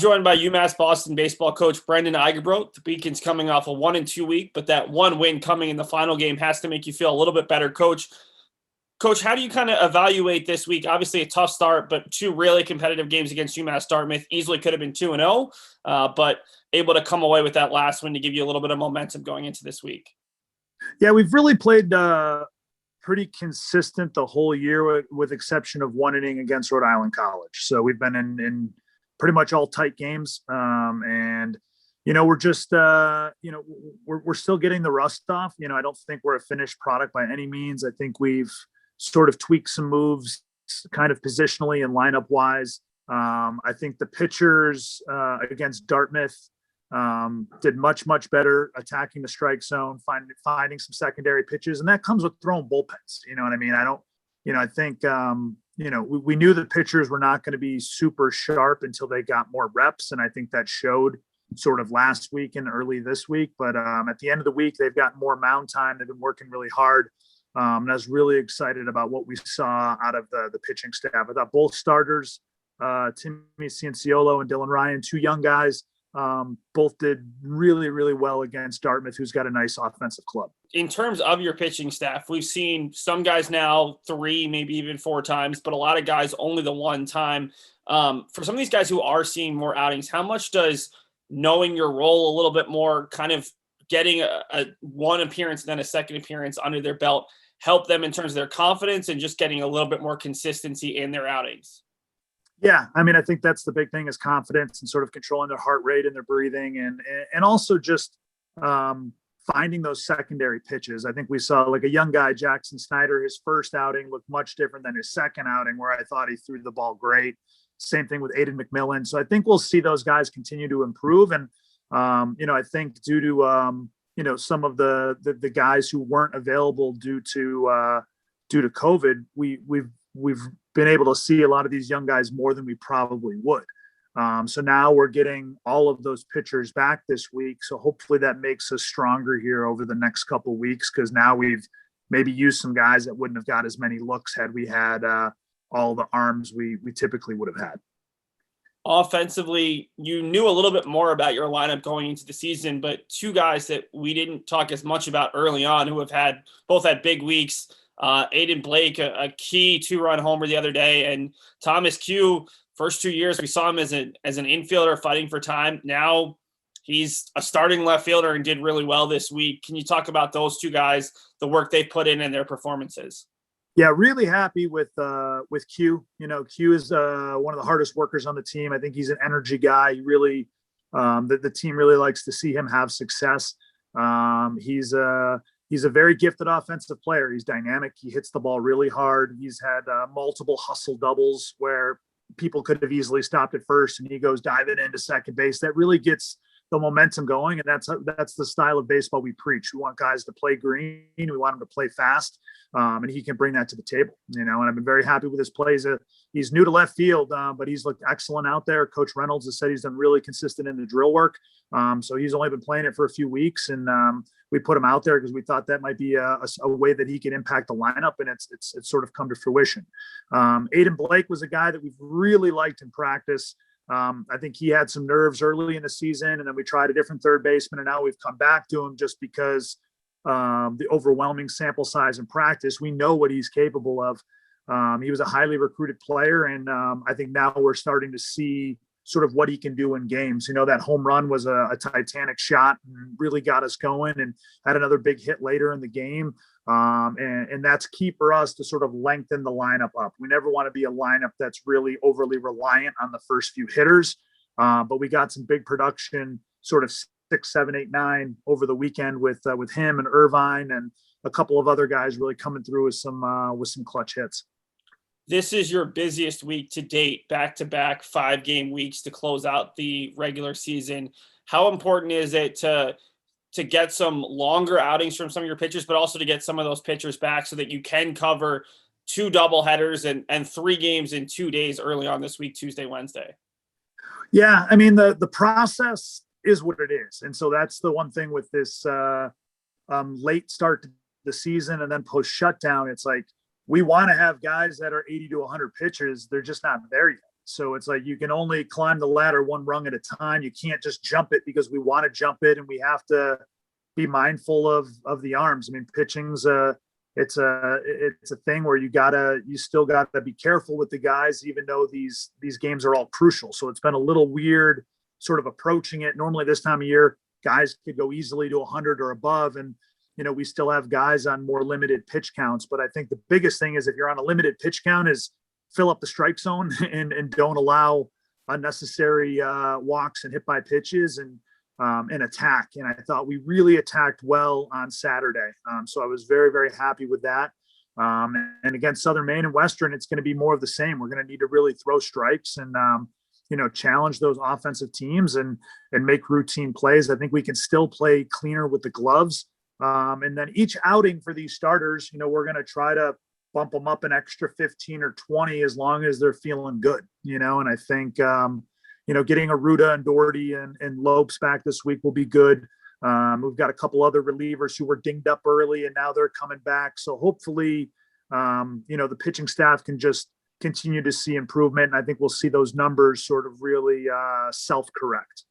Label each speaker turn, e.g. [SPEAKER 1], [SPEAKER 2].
[SPEAKER 1] joined by UMass Boston Baseball coach Brendan Eygabroat. The Beacon's coming off a 1-2 week, but that one win coming in the final game has to make you feel a little bit better, Coach. Coach, how do you kind of evaluate this week? Obviously a tough start, but two really competitive games against UMass Dartmouth. Easily could have been 2-0, but able to come away with that last win to give you a little bit of momentum going into this week.
[SPEAKER 2] Yeah, we've really played pretty consistent the whole year with exception of one inning against Rhode Island College. So we've been in pretty much all tight games. And, we're just, we're still getting the rust off. I don't think we're a finished product by any means. I think we've sort of tweaked some moves kind of positionally and lineup wise. I think the pitchers against Dartmouth did much better attacking the strike zone, finding some secondary pitches. And that comes with throwing bullpens. You know what I mean? I think, we knew the pitchers were not going to be super sharp until they got more reps. And I think that showed sort of last week and early this week. But at the end of the week, they've got more mound time. They've been working really hard. And I was really excited about what we saw out of the pitching staff. I thought both starters, Timmy Cianciolo and Dylan Ryan, two young guys, both did really well against Dartmouth, who's got a nice offensive club.
[SPEAKER 1] In terms of your pitching staff, we've seen some guys now 3, maybe even 4 times, but a lot of guys only the one time. For some of these guys who are seeing more outings, how much does knowing your role a little bit more, kind of getting a one appearance and then a second appearance under their belt help them in terms of their confidence and just getting a little bit more consistency in their outings?
[SPEAKER 2] Yeah. I mean, I think that's the big thing is confidence and sort of controlling their heart rate and their breathing and also just finding those secondary pitches. I think we saw like a young guy, Jackson Snyder, his first outing looked much different than his second outing where I thought he threw the ball great. Same thing with Aidan McMillan. So I think we'll see those guys continue to improve. And, I think due to, some of the guys who weren't available due to COVID, we've been able to see a lot of these young guys more than we probably would. So now we're getting all of those pitchers back this week. So hopefully that makes us stronger here over the next couple of weeks, because now we've maybe used some guys that wouldn't have got as many looks had we had all the arms we typically would have had.
[SPEAKER 1] Offensively, you knew a little bit more about your lineup going into the season, but two guys that we didn't talk as much about early on who have both had big weeks. Aidan Blake, a key 2-run homer the other day, and Thomas Q, first 2 years we saw him as an infielder fighting for time. Now he's a starting left fielder and did really well this week. Can you talk about those two guys, the work they put in and their performances?
[SPEAKER 2] Yeah, really happy with Q. Q is one of the hardest workers on the team. I think he's an energy guy. He really, the team really likes to see him have success. He's a very gifted offensive player. He's dynamic. He hits the ball really hard. He's had multiple hustle doubles where people could have easily stopped at first, and he goes diving into second base. That really gets the momentum going, and that's the style of baseball we preach. We want guys to play green. We want them to play fast, and he can bring that to the table. And I've been very happy with his plays. He's new to left field, but he's looked excellent out there. Coach Reynolds has said he's done really consistent in the drill work. So he's only been playing it for a few weeks, and we put him out there because we thought that might be a way that he could impact the lineup, and it's sort of come to fruition. Aidan Blake was a guy that we've really liked in practice. I think he had some nerves early in the season, and then we tried a different third baseman, and now we've come back to him just because the overwhelming sample size in practice. We know what he's capable of. He was a highly recruited player, and I think now we're starting to see sort of what he can do in games. That home run was a titanic shot and really got us going, and had another big hit later in the game. And that's key for us to sort of lengthen the lineup up. We never want to be a lineup that's really overly reliant on the first few hitters. But we got some big production, sort of 6, 7, 8, 9 over the weekend with him and Irvine and a couple of other guys really coming through with some clutch hits.
[SPEAKER 1] This is your busiest week to date, back-to-back 5-game weeks to close out the regular season. How important is it to get some longer outings from some of your pitchers, but also to get some of those pitchers back so that you can cover 2 doubleheaders and 3 games in 2 days early on this week, Tuesday, Wednesday?
[SPEAKER 2] Yeah, I mean, the process is what it is. And so that's the one thing with this late start to the season and then post shutdown. It's like, we want to have guys that are 80 to 100 pitches. They're just not there yet. So it's like you can only climb the ladder one rung at a time. You can't just jump it because we want to jump it, and we have to be mindful of the arms. I mean, pitching's it's a thing where you still gotta be careful with the guys, even though these games are all crucial. So it's been a little weird sort of approaching it. Normally this time of year, guys could go easily to 100 or above, and we still have guys on more limited pitch counts. But I think the biggest thing is, if you're on a limited pitch count, is fill up the strike zone and don't allow unnecessary walks and hit by pitches, and attack. And I thought we really attacked well on Saturday. So I was very, very happy with that. And against Southern Maine and Western, it's going to be more of the same. We're going to need to really throw strikes and, challenge those offensive teams and make routine plays. I think we can still play cleaner with the gloves. And then each outing for these starters, we're going to try to bump them up an extra 15 or 20 as long as they're feeling good, and I think, getting Aruda and Doherty and Lopes back this week will be good. We've got a couple other relievers who were dinged up early, and now they're coming back. So hopefully, the pitching staff can just continue to see improvement. And I think we'll see those numbers sort of really self-correct.